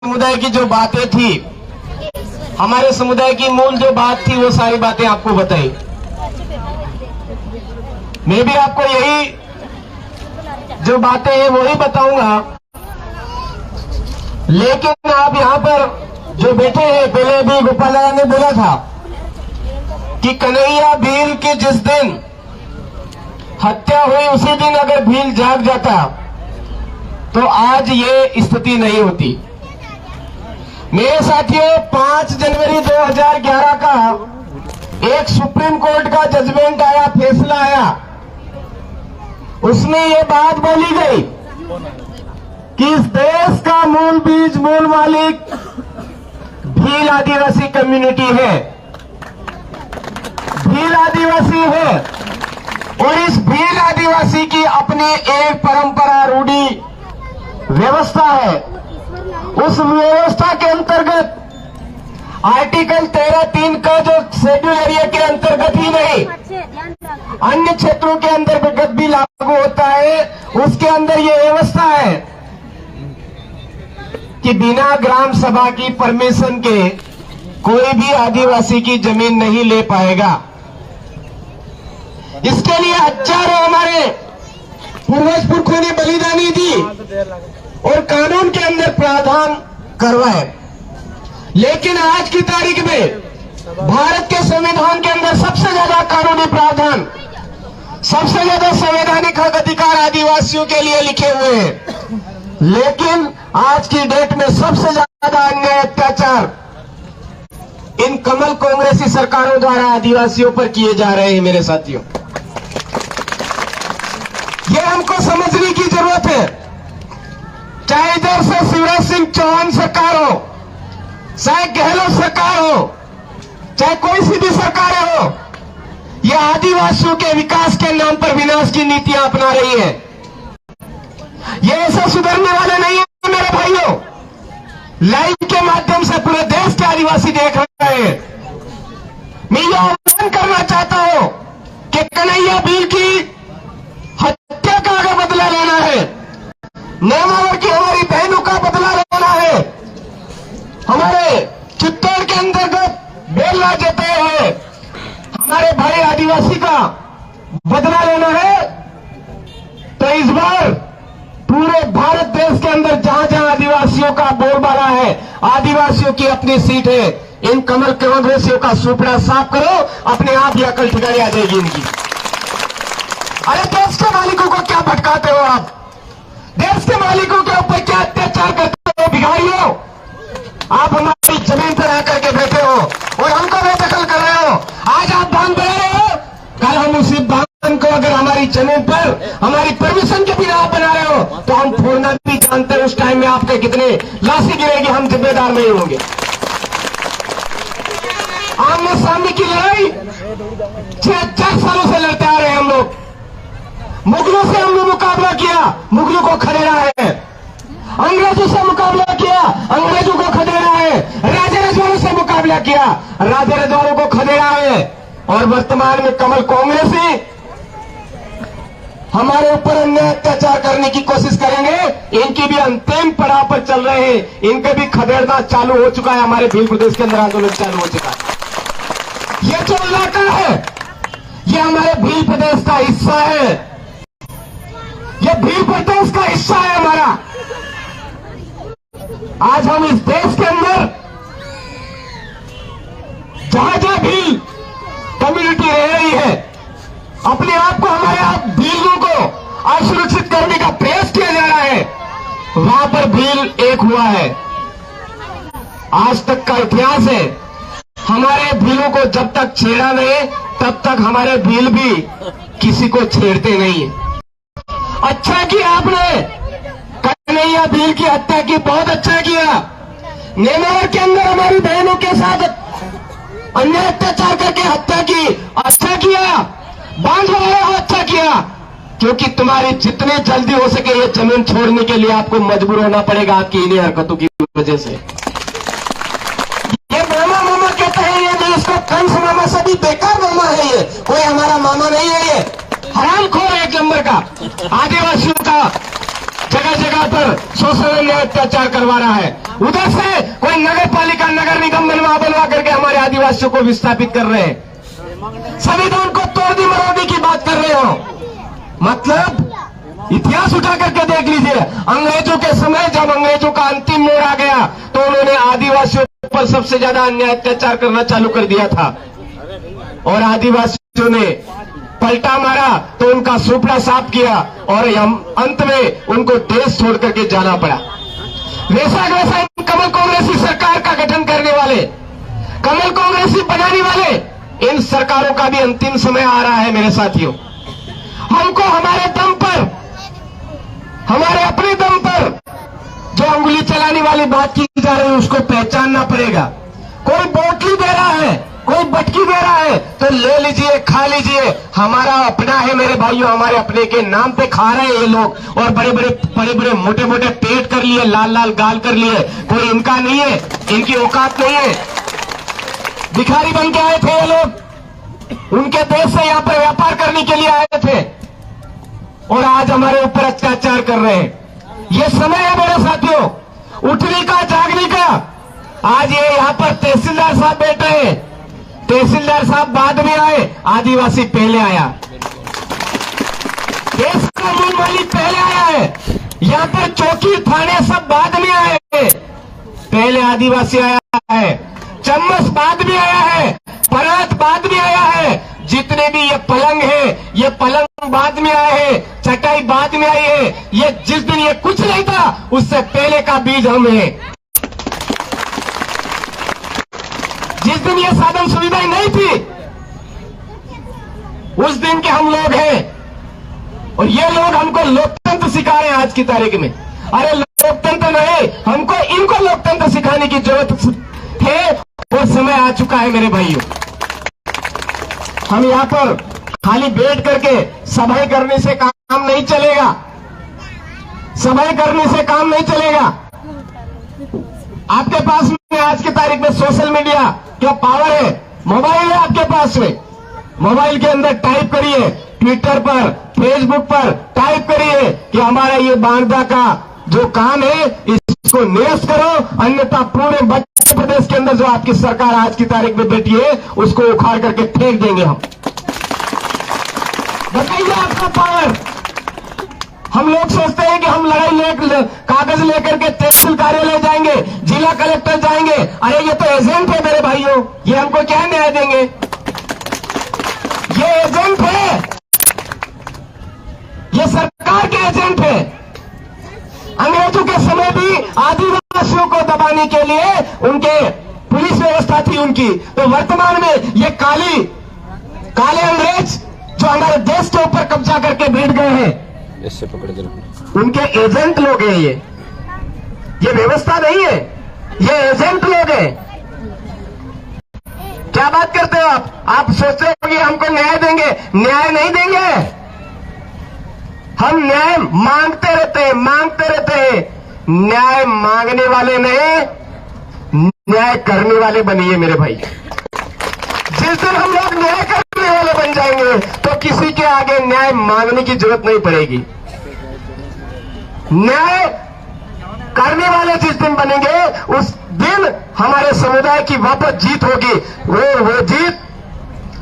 समुदाय की जो बातें थी, हमारे समुदाय की मूल जो बात थी, वो सारी बातें आपको बताई। मैं भी आपको यही जो बातें हैं वही बताऊंगा। लेकिन आप यहाँ पर जो बैठे हैं, पहले भी गोपाल दादा ने बोला था कि कन्हैया भील की जिस दिन हत्या हुई उसी दिन अगर भील जाग जाता तो आज ये स्थिति नहीं होती। मेरे साथियों, 5 जनवरी 2011 का एक सुप्रीम कोर्ट का जजमेंट आया, फैसला आया। उसमें ये बात बोली गई कि इस देश का मूल बीज, मूल मालिक भील आदिवासी कम्युनिटी है, भील आदिवासी है। और इस भील आदिवासी की अपनी एक परंपरा, रूढ़ी, व्यवस्था है। उस व्यवस्था के अंतर्गत आर्टिकल 13(3) का जो शेड्यूल एरिया के अंतर्गत ही नहीं, अन्य क्षेत्रों के अंतर्गत भी लागू होता है। उसके अंदर ये व्यवस्था है कि बिना ग्राम सभा की परमिशन के कोई भी आदिवासी की जमीन नहीं ले पाएगा। इसके लिए हजारों हमारे पूर्वज पुरखों ने बलिदानी दी और कानून के अंदर प्रावधान करवाए। लेकिन आज की तारीख में भारत के संविधान के अंदर सबसे ज्यादा कानूनी प्रावधान, सबसे ज्यादा संवैधानिक हक अधिकार आदिवासियों के लिए लिखे हुए हैं। लेकिन आज की डेट में सबसे ज्यादा अन्याय, अत्याचार इन कमल कांग्रेसी सरकारों द्वारा आदिवासियों पर किए जा रहे हैं। मेरे साथियों, ये हमको समझने की जरूरत है। चाहे इधर से शिवराज सिंह चौहान सरकार हो, चाहे गहलोत सरकार हो, चाहे कोई सी भी सरकार हो, यह आदिवासियों के विकास के नाम पर विनाश की नीतियां अपना रही है। ये ऐसा सुधरने वाले नहीं है मेरे भाइयों। लाइव के माध्यम से पूरे देश के आदिवासी देख रहे हैं। मैं यह आह्वान करना चाहता हूं कि कन्हैया भील की हत्या का अगर बदला लेना है, नेमावर की हमारी बहनों का बदला लेना है, हमारे चित्तौड़ के अंतर्गत बेलवा जते हुए हमारे भाई आदिवासी का बदला लेना है, तो इस बार पूरे भारत देश के अंदर जहां जहां आदिवासियों का बोलबाला है, आदिवासियों की अपनी सीट है, इन कमल कांग्रेसियों का सुपड़ा साफ करो, अपने आप ही अकल ठिकाने आ जाएगी इनकी। अरे देश के मालिकों को क्या भटकाते हो आप? देश के मालिकों के ऊपर क्या अत्याचार करते हो भिखारियों? आप हमारी जमीन पर आकर के बैठे हो और हमको बेदखल कर रहे हो। आज आप बांध बना रहे हो, कल हम उसी बांध को अगर हमारी जमीन पर हमारी परमिशन के बिना आप बना रहे हो तो हम फोड़ना भी जानते हैं। उस टाइम में आपके कितने लाशी गिरेगी, हम जिम्मेदार नहीं होंगे। आमने सामने की लड़ाई 4 सालों से लड़ते आ रहे हैं हम लोग। मुगलों से हमने मुकाबला किया, मुगलों को खदेड़ा है। अंग्रेजों से मुकाबला किया, अंग्रेजों को खदेड़ा है। राजा रजवाड़ों से मुकाबला किया, राजा रजवाड़ों को खदेड़ा है। और वर्तमान में कमल कांग्रेसी हमारे ऊपर अन्याय अत्याचार करने की कोशिश करेंगे। इनकी भी अंतिम पड़ाव पर चल रहे हैं, इनके भी खदेड़ना चालू हो चुका है। हमारे भील प्रदेश के अंदर आंदोलन चालू हो चुका है। ये जो इलाका है, ये हमारे भील प्रदेश का हिस्सा है, ये भील प्रदेश का हिस्सा है हमारा। आज हम इस देश के अंदर जहां जहां भील कम्युनिटी रह रही है, अपने आप को, हमारे आप भीलों को असुरक्षित करने का प्रयास किया जा रहा है, वहां पर भील एक हुआ है। आज तक का इतिहास है, हमारे भीलों को जब तक छेड़ा नहीं तब तक हमारे भील भी किसी को छेड़ते नहीं है। अच्छा किया आपने कन्हैया भील की हत्या की, बहुत अच्छा किया। नेमावर के अंदर हमारी बहनों के साथ अन्याय अत्याचार करके हत्या की, अच्छा किया। बांध बनाया, अच्छा किया। क्योंकि तुम्हारी जितने जल्दी हो सके ये जमीन छोड़ने के लिए आपको मजबूर होना पड़ेगा आपकी इन्हीं हरकतों की वजह से। ये मामा मामा कहते हैं, ये जो इसको कंस मामा से भी बेकार मामा है, ये कोई हमारा मामा नहीं है, ये हरामखोर है एक नंबर का, आदिवासियों का जगह जगह पर शोषण अन्याय अत्याचार करवा रहा है। उधर से कोई नगर पालिका नगर निगम बनवा करके हमारे आदिवासियों को विस्थापित कर रहे हैं। संविधान को तोड़ने मरोड़ने की बात कर रहे हो। मतलब इतिहास उठा करके देख लीजिए, अंग्रेजों के समय जब अंग्रेजों का अंतिम मोड़ आ गया तो उन्होंने आदिवासियों पर सबसे ज्यादा अन्याय अत्याचार करना चालू कर दिया था और आदिवासियों ने पलटा मारा तो उनका सुपड़ा साफ किया और अंत में उनको देश छोड़ करके जाना पड़ा। वैसा वैसा कमल कांग्रेसी सरकार का गठन करने वाले, कमल कांग्रेसी बनाने वाले इन सरकारों का भी अंतिम समय आ रहा है मेरे साथियों। हमको हमारे दम पर, हमारे अपने दम पर जो अंगुली चलाने वाली बात की जा रही है उसको पहचानना पड़ेगा। कोई बोतली दे रहा है, कोई बटकी दे रहा है तो ले लीजिए, खा लीजिए, हमारा अपना है मेरे भाइयों। हमारे अपने के नाम पे खा रहे हैं ये लोग और बड़े बड़े मोटे मोटे पेट कर लिए, लाल लाल गाल कर लिए। कोई इनका नहीं है, इनकी औकात नहीं है। भिखारी बन के आए थे ये लोग, उनके देश से यहां पर व्यापार करने के लिए आए थे और आज हमारे ऊपर अत्याचार कर रहे हैं। ये समय है मेरे साथियों उठने का, जागने का। आज ये यहां पर तहसीलदार साहब बैठे हैं, तहसीलदार साहब बाद में आए, आदिवासी पहले आया, देश का मूल मालिक पहले आया है। यहां पर चौकी थाने सब बाद में आए हैं, पहले आदिवासी आया है। चम्मच बाद में आया है, परात बाद में आया है। जितने भी ये पलंग है, ये पलंग बाद में आए हैं, चटाई बाद में आई है। ये जिस दिन ये कुछ नहीं था उससे पहले का बीज हम है। जिस दिन ये साधन सुविधाएं नहीं थी उस दिन के हम लोग हैं और ये लोग हमको लोकतंत्र सिखा रहे हैं आज की तारीख में। अरे लोकतंत्र नहीं, हमको इनको लोकतंत्र सिखाने की जरूरत है और समय आ चुका है मेरे भाइयों। हम यहां पर खाली बैठ करके सभाएं करने से काम नहीं चलेगा, सभाएं करने से काम नहीं चलेगा। आपके पास में आज की तारीख में सोशल मीडिया क्या पावर है, मोबाइल है आपके पास में, मोबाइल के अंदर टाइप करिए, ट्विटर पर, फेसबुक पर टाइप करिए कि हमारा ये बांधा का जो काम है इसको निरस्त करो, अन्यथा पूरे मध्य प्रदेश के अंदर जो आपकी सरकार आज की तारीख में बैठी है उसको उखाड़ करके फेंक देंगे हम। बताइए आपका पावर। हम लोग सोचते हैं कि हम कागज लेकर के तहसील कार्यालय जाएंगे, जिला कलेक्टर जाएंगे। अरे ये तो एजेंट है मेरे भाइयों, ये हमको क्या न्याय देंगे? ये एजेंट है, ये सरकार के एजेंट है। अंग्रेजों के समय भी आदिवासियों को दबाने के लिए उनके पुलिस व्यवस्था थी उनकी, तो वर्तमान में ये काले अंग्रेज जो हमारे देश के ऊपर कब्जा करके बैठ गए हैं, इससे पकड़ के उनके एजेंट लोग हैं। ये व्यवस्था नहीं है, ये एजेंट लोग हैं। क्या बात करते हो आप सोचते हो कि हमको न्याय देंगे? न्याय नहीं देंगे। हम न्याय मांगते रहते हैं। न्याय मांगने वाले नहीं, न्याय करने वाले बनिए मेरे भाई। जिस दिन हम लोग न्याय करने वाले बन जाएंगे तो किसी के आगे न्याय मांगने की जरूरत नहीं पड़ेगी। न्याय करने वाले जिस दिन बनेंगे उस दिन हमारे समुदाय की वापस जीत होगी। वो जीत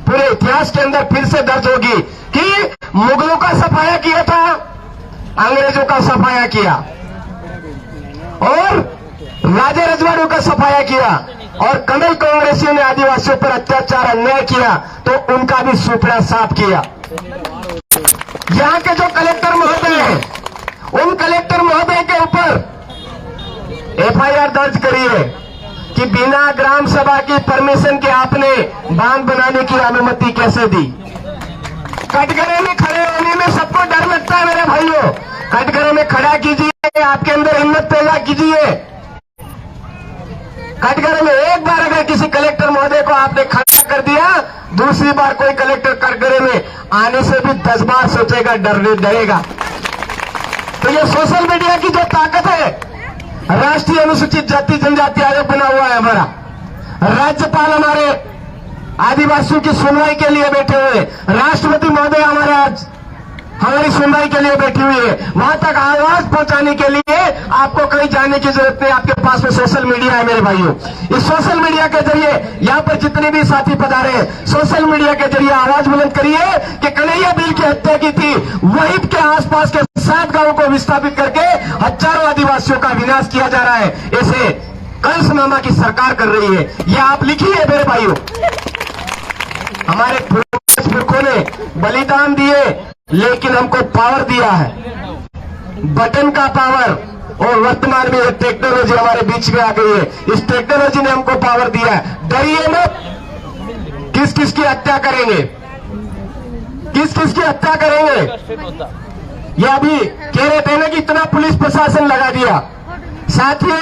पूरे इतिहास के अंदर फिर से दर्ज होगी कि मुगलों का सफाया किया था, अंग्रेजों का सफाया किया और राजा रजवाड़ों का सफाया किया और कमल कांग्रेसियों ने आदिवासियों पर अत्याचार अन्याय किया तो उनका भी सुपड़ा साफ किया। यहां के जो कलेक्टर महोदय हैं, उन कलेक्टर महोदय के ऊपर एफआईआर दर्ज करिए कि बिना ग्राम सभा की परमिशन के आपने बांध बनाने की अनुमति कैसे दी। कटघरे में खड़े होने में सबको डर लगता है मेरे भाइयों। कटघरे में खड़ा कीजिए, आपके अंदर हिम्मत पैदा कीजिए। कटघरे में एक बार अगर किसी कलेक्टर महोदय को आपने खड़ा कर दिया, दूसरी बार कोई कलेक्टर कटघरे में आने से भी 10 बार सोचेगा, डरेगा। तो ये सोशल मीडिया की जो ताकत है, राष्ट्रीय अनुसूचित जाति जनजाति आयोग बना हुआ है हमारा, राज्यपाल हमारे आदिवासियों की सुनवाई के लिए बैठे हुए, राष्ट्रपति महोदय हमारे आज हमारी सुनवाई के लिए बैठी हुई है। वहां तक आवाज पहुंचाने के लिए आपको कहीं जाने की जरूरत नहीं, आपके पास में सोशल मीडिया है मेरे भाइयों। इस सोशल मीडिया के जरिए यहाँ पर जितने भी साथी पधारे हैं, सोशल मीडिया के जरिए आवाज बुलंद करिए कि कन्हैया भील की हत्या की थी, वहीं के आसपास के 7 गांवों को विस्थापित करके हजारों आदिवासियों का विनाश किया जा रहा है। ऐसे कंस मामा की सरकार कर रही है। ये आप लिखिए मेरे भाइयों। हमारे पुरखों ने बलिदान दिए, लेकिन हमको पावर दिया है, बटन का पावर। और वर्तमान में ये टेक्नोलॉजी हमारे बीच में आ गई है। इस टेक्नोलॉजी ने हमको पावर दिया है। डरिए मत। किस किस की हत्या करेंगे, किस किस की हत्या करेंगे? ये अभी कह रहे थे ना कि इतना पुलिस प्रशासन लगा दिया। साथियों,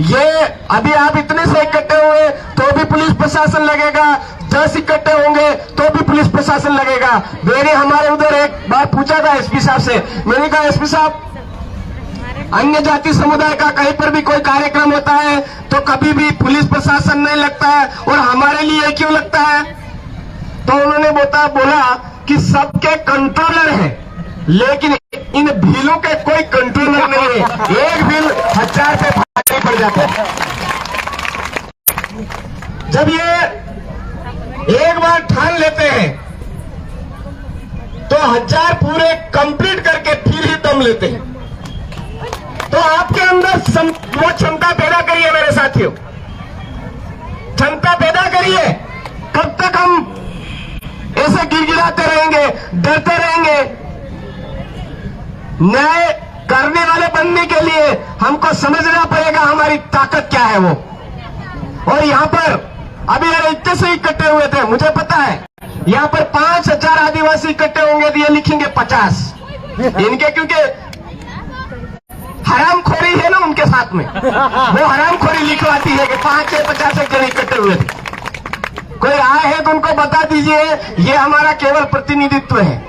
ये अभी आप इतने से इकट्ठे हुए तो भी पुलिस प्रशासन लगेगा, 10 इकट्ठे होंगे तो भी पुलिस प्रशासन लगेगा। मैंने हमारे उधर एक बार पूछा था एसपी साहब से, मैंने कहा एसपी साहब, अन्य जाति समुदाय का कहीं पर भी कोई कार्यक्रम होता है तो कभी भी पुलिस प्रशासन नहीं लगता है, और हमारे लिए क्यों लगता है? तो उन्होंने बोला कि सबके कंट्रोलर हैं, लेकिन इन भीलों के कोई कंट्रोलर नहीं है। एक भील 1000 पे भारी पड़ जाता है। जब ये एक बार ठान लेते हैं तो 1000 पूरे कंप्लीट करके फिर ही दम लेते हैं। तो आपके अंदर वो क्षमता पैदा करिए मेरे साथियों, क्षमता पैदा करिए। कब तक हम ऐसे गिड़गिड़ाते रहेंगे, डरते रहेंगे? न्याय करने वाले बनने के लिए हमको समझना पड़ेगा हमारी ताकत क्या है वो। और यहाँ पर अभी यार इतने से इकट्ठे हुए थे, मुझे पता है यहाँ पर 5000 आदिवासी इकट्ठे होंगे तो ये लिखेंगे 50 इनके, क्योंकि हरामखोरी है ना उनके साथ में, वो हरामखोरी लिखवाती है कि 5 से 50 जन इकट्ठे हुए थे। कोई आए हैं तो उनको बता दीजिए ये हमारा केवल प्रतिनिधित्व है।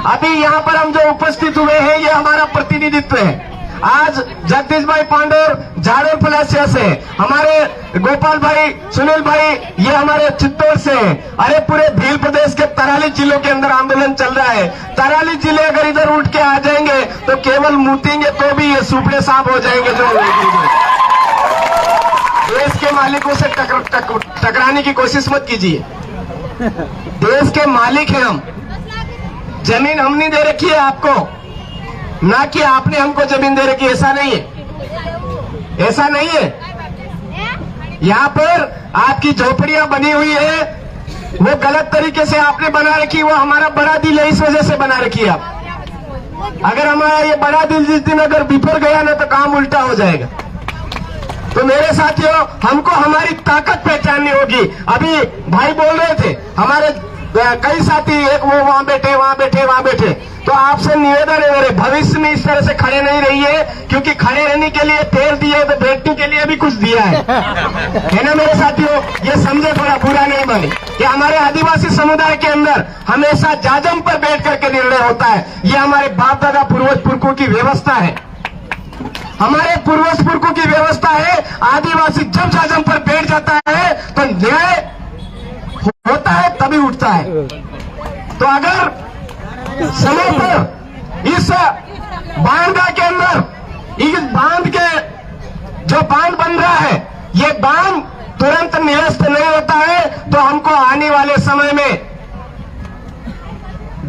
अभी यहाँ पर हम जो उपस्थित हुए हैं ये हमारा प्रतिनिधित्व है। आज जगदीश भाई पांडोर झाड़ोल पलासिया से, हमारे गोपाल भाई, सुनील भाई ये हमारे चित्तौड़ से। अरे पूरे भील प्रदेश के 43 जिलों के अंदर आंदोलन चल रहा है। 43 जिले अगर इधर उठ के आ जाएंगे तो केवल मूतेंगे तो भी ये सुपड़े साफ हो जाएंगे। जो देश के मालिकों से टकराने की कोशिश मत कीजिए। देश के मालिक हैं हम, जमीन हमने दे रखी है आपको, ना कि आपने हमको जमीन दे रखी। ऐसा नहीं है, ऐसा नहीं है। यहाँ पर आपकी झोपड़ियां बनी हुई है, वो गलत तरीके से आपने बना रखी, वो हमारा बड़ा दिल है, इस वजह से बना रखी है आप। अगर हमारा ये बड़ा दिल जिस दिन अगर बिफर गया ना तो काम उल्टा हो जाएगा। तो मेरे साथियों, हमको हमारी ताकत पहचाननी होगी। अभी भाई बोल रहे थे, हमारे कई साथी, एक वो वहां बैठे, वहां बैठे, वहां बैठे। तो आपसे निवेदन है मेरे, भविष्य में इस तरह से खड़े नहीं रहिए, क्योंकि खड़े रहने के लिए पैर दिए तो बैठने के लिए भी कुछ दिया है ना मेरे साथियों। ये समझे, थोड़ा बुरा नहीं माने कि हमारे आदिवासी समुदाय के अंदर हमेशा जाजम पर बैठ करके निर्णय होता है। ये हमारे बाप दादा पूर्वज पुरखों की व्यवस्था है, हमारे पूर्वज पुरखों की व्यवस्था है। आदिवासी जब जाजम पर बैठ जाता है तो न्याय होता है, तभी उठता है। तो अगर समय पर इस बांधा के अंदर, इस बांध के जो बांध बन रहा है, ये बांध तुरंत निरस्त नहीं होता है, तो हमको आने वाले समय में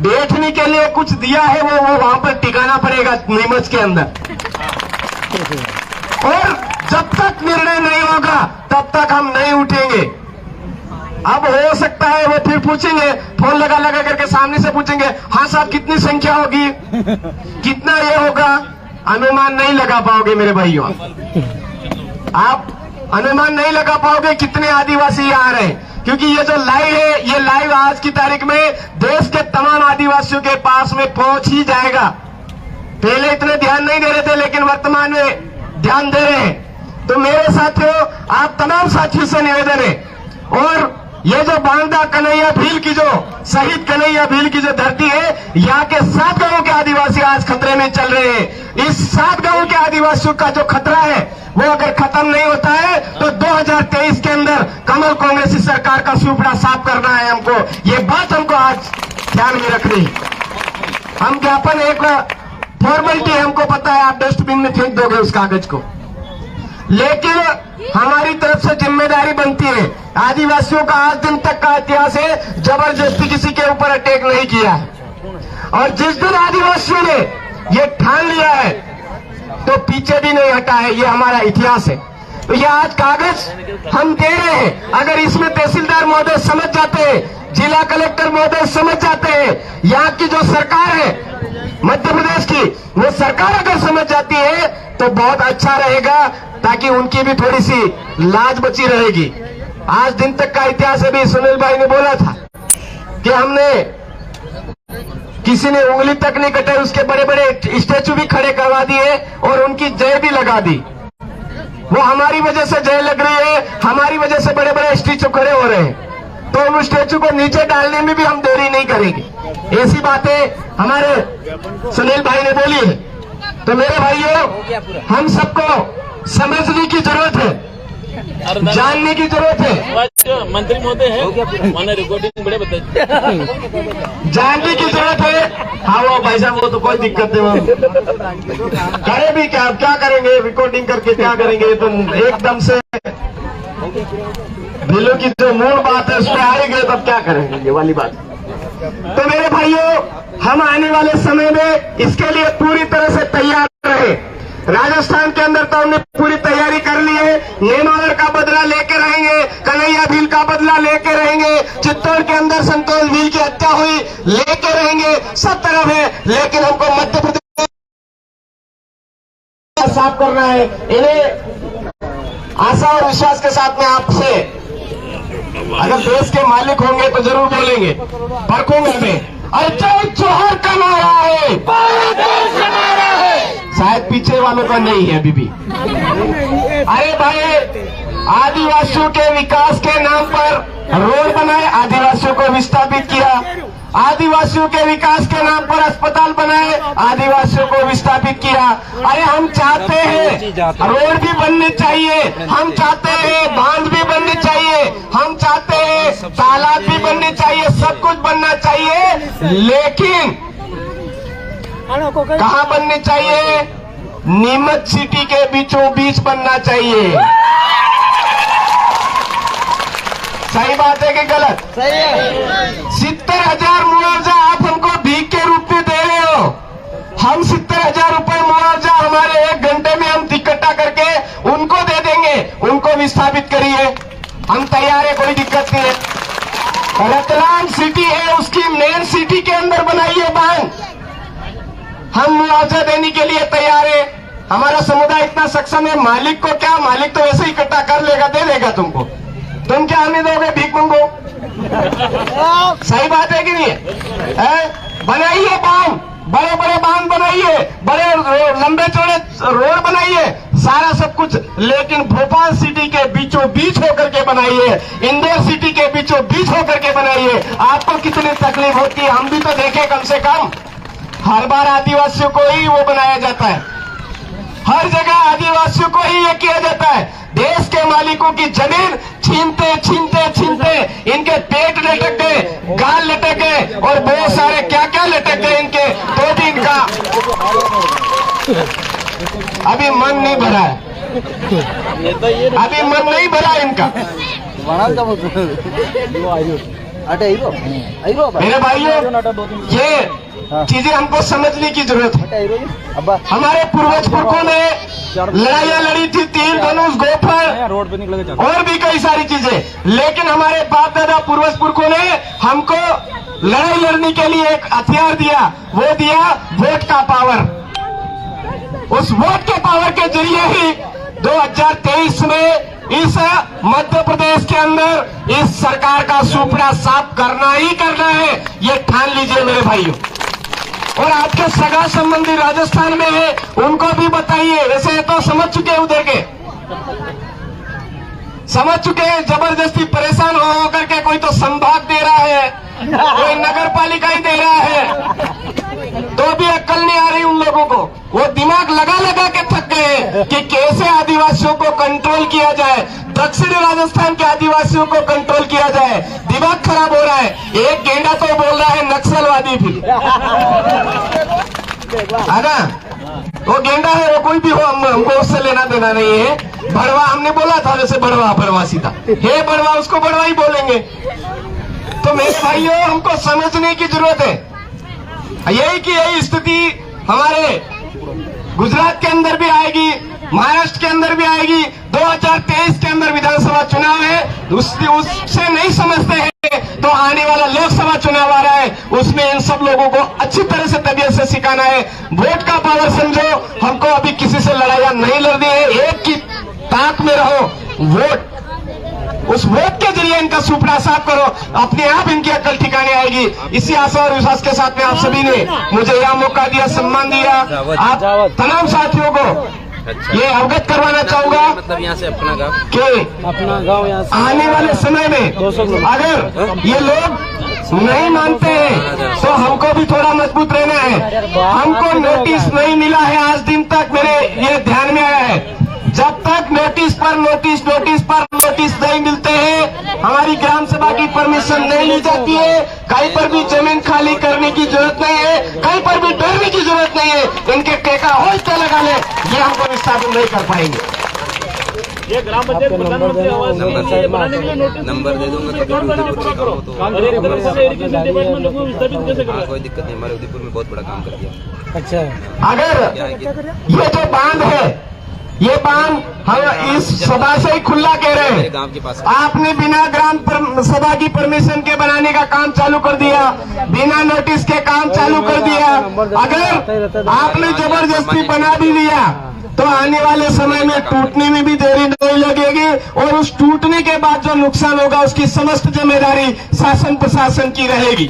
बैठने के लिए कुछ दिया है वो वहां पर टिकाना पड़ेगा नीमच के अंदर। और जब तक निर्णय नहीं होगा तब तक हम नहीं उठेंगे। अब हो सकता है वो फिर पूछेंगे, फोन लगा लगा करके सामने से पूछेंगे, हाँ साहब कितनी संख्या होगी, कितना ये होगा। अनुमान नहीं लगा पाओगे मेरे भाइयों, आप अनुमान नहीं लगा पाओगे कितने आदिवासी यहाँ आ रहे हैं, क्योंकि ये जो लाइव है, ये लाइव आज की तारीख में देश के तमाम आदिवासियों के पास में पहुंच ही जाएगा। पहले इतने ध्यान नहीं दे रहे थे, लेकिन वर्तमान में ध्यान दे रहे हैं। तो मेरे साथियों, आप तमाम साथियों से निवेदन है, और ये जो बांदा कन्हैया भील की, जो शहीद कन्हैया भील की जो धरती है, यहाँ के 7 गांवों के आदिवासी आज खतरे में चल रहे हैं। इस 7 गांवों के आदिवासियों का जो खतरा है वो अगर खत्म नहीं होता है तो 2023 के अंदर कमल कांग्रेसी सरकार का सुपड़ा साफ करना है हमको। ये बात हमको आज ध्यान में रखनी है। हम ज्ञापन एक फॉर्मेलिटी है, हमको पता है, आप डस्टबिन में फेंक दोगे उस कागज को, लेकिन हमारी तरफ से जिम्मेदारी बनती है। आदिवासियों का आज दिन तक का इतिहास है, जबरदस्ती किसी के ऊपर अटैक नहीं किया है। और जिस दिन आदिवासियों ने ये ठान लिया है तो पीछे भी नहीं हटा है, ये हमारा इतिहास है। तो ये आज कागज हम दे रहे हैं, अगर इसमें तहसीलदार महोदय समझ जाते हैं, जिला कलेक्टर महोदय समझ जाते हैं, यहाँ की जो सरकार है मध्य प्रदेश की, वो सरकार अगर समझ जाती है तो बहुत अच्छा रहेगा, ताकि उनकी भी थोड़ी सी लाज बची रहेगी। आज दिन तक का इतिहास अभी सुनील भाई ने बोला था कि हमने किसी ने उंगली तक नहीं कटाई, उसके बड़े बड़े स्टैचू भी खड़े करवा दिए और उनकी जय भी लगा दी। वो हमारी वजह से जय लग रही है, हमारी वजह से बड़े बड़े स्टैचू खड़े हो रहे हैं, तो उन स्टैचू को नीचे डालने में भी हम देरी नहीं करेंगे। ऐसी बातें हमारे सुनील भाई ने बोली है। तो मेरे भाइयों, हम सबको समझने की जरूरत है, जानने की जरूरत है। मंत्री महोदय है, माने रिकॉर्डिंग बड़े बताइए, जानने की जरूरत है। हाँ वो भाई साहब, वो तो कोई दिक्कत नहीं, करे भी क्या करेंगे, रिकॉर्डिंग करके क्या करेंगे, तो एकदम से दिलों की जो मूल बात है उसमें आ ही गए, तब क्या करेंगे, ये वाली बात। तो मेरे भाइयों, हम आने वाले समय में इसके लिए पूरी तरह से तैयार रहे। राजस्थान के अंदर तो हमने पूरी तैयारी कर ली है, नेमावर का बदला लेके रहेंगे, कन्हैया भील का बदला लेके रहेंगे, चित्तौड़ के अंदर संतोष भील की हत्या हुई लेके रहेंगे, सब तरफ है, लेकिन हमको मध्य प्रदेश साफ करना है। इन्हें आशा और विश्वास के साथ में आपसे, अगर देश के मालिक होंगे तो जरूर बोलेंगे, परखूंगा मैं। अजय जोहर का नारा है, देश का नारा है, शायद पीछे वालों का नहीं है अभी भी। अरे भाई, आदिवासियों के विकास के नाम पर रोड बनाए, आदिवासियों को विस्थापित किया, आदिवासियों के विकास के नाम पर अस्पताल बनाए, आदिवासियों को विस्थापित किया। अरे हम चाहते हैं रोड भी बनने चाहिए, हम चाहते हैं बांध भी बनने चाहिए, हम चाहते हैं तालाब भी बनने चाहिए, सब कुछ बनना चाहिए, लेकिन कहाँ बनने चाहिए? नीमच सिटी के बीचों बीच बनना चाहिए। सही बात है कि गलत? सही है। 70,000 मुआवजा आप हमको भीख के रूप में दे रहे हो। हम 70,000 रुपए मुआवजा हमारे 1 घंटे में हम इकट्ठा करके उनको दे देंगे, उनको विस्थापित करिए, हम तैयार है, कोई दिक्कत नहीं है। रतलाम सिटी है, उसकी मेन सिटी के अंदर बनाइए बांध, हम मुआवजा देने के लिए तैयार है। हमारा समुदाय इतना सक्षम है, मालिक को क्या, मालिक तो वैसे इकट्ठा कर लेगा, दे देगा तुमको, तुम क्या हमें दोगे भीख मंगो? सही बात है कि नहीं है? बनाइए बांध, बड़े बड़े बांध बनाइए, बड़े लंबे चौड़े रोड बनाइए, सारा सब कुछ, लेकिन भोपाल सिटी के बीचों बीच होकर के बनाइए, इंदौर सिटी के बीचों बीच होकर के बनाइए। आपको कितनी तकलीफ होती है हम भी तो देखें कम से कम। हर बार आदिवासियों को ही वो बनाया जाता है, हर जगह आदिवासियों को ही ये किया जाता है। देश के मालिकों की जमीन छीनते छीनते छीनते इनके पेट लटक गए, गाल लटक गए और बहुत सारे क्या क्या लटक गए इनके, तो भी इनका अभी मन नहीं भरा है, अभी मन नहीं भरा इनका। मेरे भाइयों, ये चीजें हमको समझने की जरूरत है। हमारे पूर्वज पुरखों ने लड़ाइयां लड़ी थी, तीर धनुष गोफर और भी कई सारी चीजें, लेकिन हमारे बाप दादा पूर्वज पुरखों ने हमको लड़ाई लड़ने के लिए एक हथियार दिया, वो दिया वोट का पावर। उस वोट के पावर के जरिए ही 2023 में इस मध्य प्रदेश के अंदर इस सरकार का सुपड़ा साफ करना ही करना है, ये ठान लीजिए मेरे भाइयों। और आपके सगा संबंधी राजस्थान में है, उनको भी बताइए, वैसे तो समझ चुके हैं, उधर के समझ चुके हैं, जबरदस्ती परेशान हो करके कोई तो संभाग दे रहा है, कोई नगर पालिका ही दे रहा है, तो भी अक्ल नहीं आ रही उन लोगों को। वो दिमाग लगा लगा के थक गए कि कैसे आदिवासियों को कंट्रोल किया जाए। दक्षिणी राजस्थान के आदिवासियों को कंट्रोल किया जाए। दिमाग खराब हो रहा है। एक गेंडा तो बोल रहा है नक्सलवादी, फिर है ना, वो गेंडा है, वो कोई भी हो, हमको उससे लेना देना नहीं है। बड़वा हमने बोला था, जैसे बड़वा सीधा हे बड़वा, उसको बड़वा ही बोलेंगे। तो मेरे भाइयों, हमको समझने की जरूरत है यही कि यही स्थिति हमारे गुजरात के अंदर भी आएगी, महाराष्ट्र के अंदर भी आएगी। 2023 के अंदर विधानसभा चुनाव है, उससे नहीं समझते हैं तो आने वाला लोकसभा चुनाव आ रहा है, उसमें इन सब लोगों को अच्छी तरह से तबीयत से सिखाना है। वोट का पावर समझो, हमको अभी किसी से लड़ाइयां नहीं लड़नी है, एक की ताक में रहो। वोट, उस वोट के जरिए इनका सुपड़ा साफ करो, अपने आप इनकी अकल ठिकाने आएगी। इसी आशा और विश्वास के साथ में आप सभी ने मुझे यह मौका दिया, सम्मान दिया, आप तमाम साथियों को ये अवगत करवाना चाहूंगा, मतलब यहाँ से अपना गाँव, अपना गांव यहाँ से आने वाले समय में अगर ये लोग नहीं मानते हैं तो हमको भी थोड़ा मजबूत रहना है। हमको नोटिस नहीं मिला है आज दिन तक, मेरे ये ध्यान में आया है। जब तक नोटिस पर नोटिस नहीं मिलते हैं, हमारी ग्राम सभा की परमिशन नहीं ली जाती है, कहीं पर भी जमीन खाली करने की जरूरत नहीं है, कहीं पर भी डरने की जरूरत नहीं है। इनके टेका हो तो लगा ले, ये हमको विस्थापित नहीं कर पाएंगे। ये ग्राम पंचायत प्रधानमंत्री आवास योजना बनाने के लिए नोटिस नंबर दे दूंगा, कभी पूरा उदयपुर करो। और एक तरफ से इरिगेशन डिपार्टमेंट लोगों को विस्थापित कैसे करो? कोई दिक्कत नहीं, हमारे उदयपुर में बहुत बड़ा काम कर दिया। अच्छा, अगर ये जो बांध है, ये बांध हम इस सभा से ही खुला कह रहे मेरे हैं। गांव के पास आपने बिना ग्राम सभा की परमिशन के बनाने का काम चालू कर दिया, बिना नोटिस के काम चालू कर दिया। अगर आपने जबरदस्ती बना भी लिया तो आने वाले समय में टूटने में भी देरी नहीं लगेगी, और उस टूटने के बाद जो नुकसान होगा उसकी समस्त जिम्मेदारी शासन प्रशासन की रहेगी,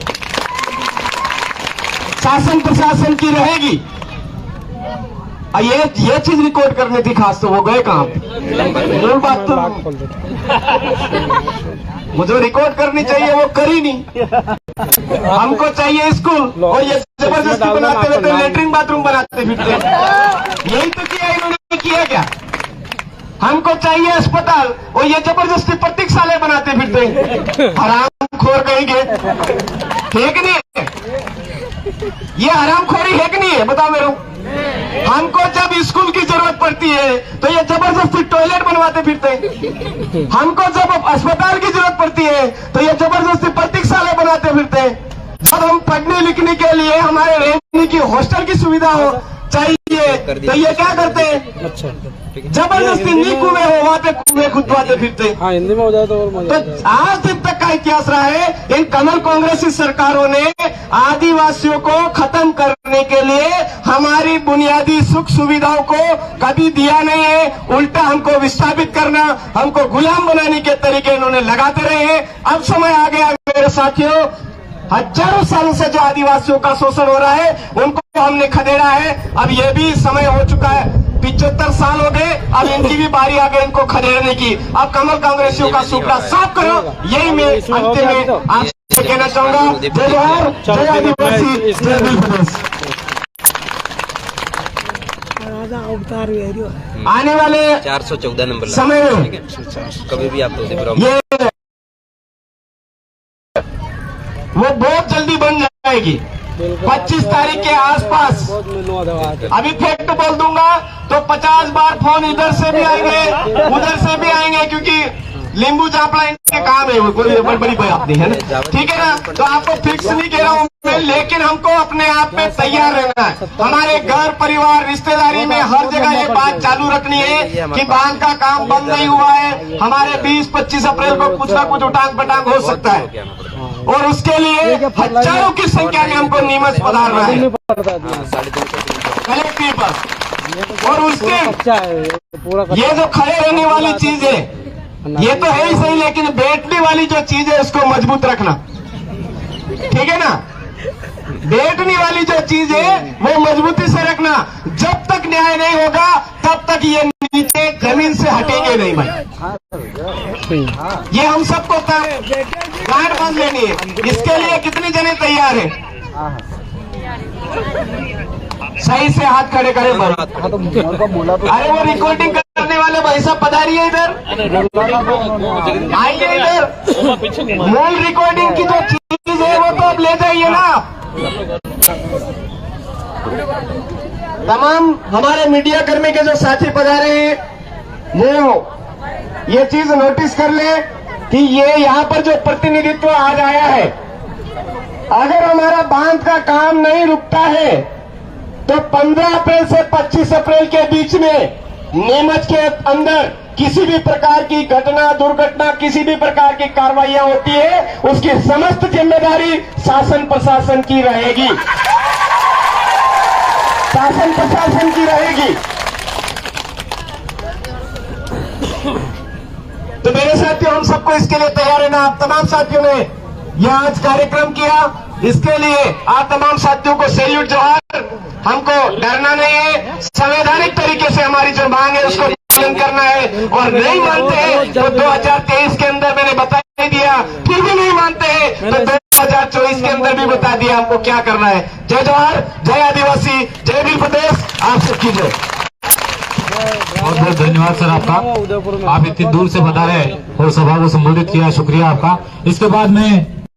शासन प्रशासन की रहेगी। ये चीज रिकॉर्ड करनी थी खास, तो वो गए कहाँ? मूल बात तो मुझे रिकॉर्ड करनी चाहिए, वो करी नहीं। हमको चाहिए स्कूल, और ये जबरदस्ती बनाते रहते, लेटरिन बाथरूम बनाते फिरते। यही तो किया इन्होंने, किया क्या? हमको चाहिए अस्पताल, और ये जबरदस्ती प्रतीक्षालय बनाते फिरते। हराम खोर कहेंगे, है कि नहीं? ये हरामखोरी है कि नहीं है, बताओ मेरे को। हमको जब स्कूल की जरूरत पड़ती है तो ये जबरदस्ती टॉयलेट बनवाते फिरते हैं। हमको जब अस्पताल की जरूरत पड़ती है तो ये जबरदस्ती प्रतीक्षालय बनाते फिरते हैं। जब हम पढ़ने लिखने के लिए हमारे रहने की हॉस्टल की सुविधा हो चाहिए तो ये क्या करते हैं? अच्छा, जबरदस्ती नी कुएं हो वहां पे कुएं खुदवाते फिरते हैं। हाँ, हिंदी में हो जाए तो और मजा तो आज दिन तक का इतिहास रहा है, इन कमल कांग्रेसी सरकारों ने आदिवासियों को खत्म करने के लिए हमारी बुनियादी सुख सुविधाओं को कभी दिया नहीं है, उल्टा हमको विस्थापित करना, हमको गुलाम बनाने के तरीके इन्होंने लगाते रहे हैं। अब समय आ गया मेरे साथियों, हजारों सालों से जो आदिवासियों का शोषण हो रहा है उनको हमने खदेड़ा है। अब ये भी समय हो चुका है, 75 साल हो गए, अब इनकी भी बारी आ गई इनको खदेड़ने की। अब कमल कांग्रेसियों का सुपड़ा साफ करो, यही मैं अंतिम में आपसे कहना चाहूंगा। जय जोहार, जय आदिवासी, जय भील प्रदेश। आने वाले 414 नंबर समय में कभी भी आप ये वो बहुत जल्दी बन जाएगी। 25 तारीख के आसपास अभी फैक्ट बोल दूंगा तो 50 बार फोन इधर से भी आएंगे, उधर से भी आएंगे, क्योंकि लींबू चापड़ा इनके काम है, कोई बड़ी बात नहीं है ना, ठीक है ना। तो आपको फिक्स नहीं कह रहा हूँ मैं, लेकिन हमको अपने आप में तैयार रहना है। हमारे घर परिवार रिश्तेदारी में हर जगह ये बात चालू रखनी है कि बांध का काम बंद नहीं हुआ है। हमारे 20-25 अप्रैल को कुछ न कुछ उटांग पटांग हो सकता है, और उसके लिए हजारों की संख्या में हमको नीमच पधारना है कलेक्टर पर। और उसके ये जो खड़े रहने वाली चीज है ये तो है ही सही, लेकिन बैठने वाली जो चीज है उसको मजबूत रखना, ठीक है ना। बैठने वाली जो चीज है वो मजबूती से रखना। जब तक न्याय नहीं होगा तब तक ये नीचे जमीन से हटेंगे नहीं भाई। ये हम सबको गांठ बांध लेनी है। इसके लिए कितने जने तैयार हैं? सही से हाथ खड़े करे भाई। अरे वो रिकॉर्डिंग करने वाले भाई साहब पधारिए इधर, आइए इधर। मूल रिकॉर्डिंग की जो चीज है वो तो अब ले जाइए ना। तमाम हमारे मीडिया कर्मी के जो साथी पधारे हैं वो ये चीज नोटिस कर ले कि ये यहाँ पर जो प्रतिनिधित्व आज आया है, अगर हमारा बांध का काम नहीं रुकता है तो 15 अप्रैल से 25 अप्रैल के बीच में नीमच के अंदर किसी भी प्रकार की घटना दुर्घटना किसी भी प्रकार की कार्रवाइयां होती है, उसकी समस्त जिम्मेदारी शासन प्रशासन की रहेगी, शासन प्रशासन की रहेगी। तो मेरे साथियों, हम सबको इसके लिए तैयार है ना। आप तमाम साथियों ने यह आज कार्यक्रम किया, इसके लिए आप तमाम साथियों को सैल्यूट जोहार। हमको डरना नहीं है, संवैधानिक तरीके से हमारी जो मांग है उसको पालन करना है, और नहीं मानते हैं तो 2023 के अंदर मैंने बता ही दिया, फिर भी नहीं मानते हैं तो 2024 के अंदर भी बता दिया हमको क्या करना है। जय जोहार, जय आदिवासी, जय भील प्रदेश, आप सबकी जय। बहुत बहुत धन्यवाद सर आपका, आप इतनी दूर से बता रहे और सभा को संबोधित किया, शुक्रिया आपका। इसके बाद में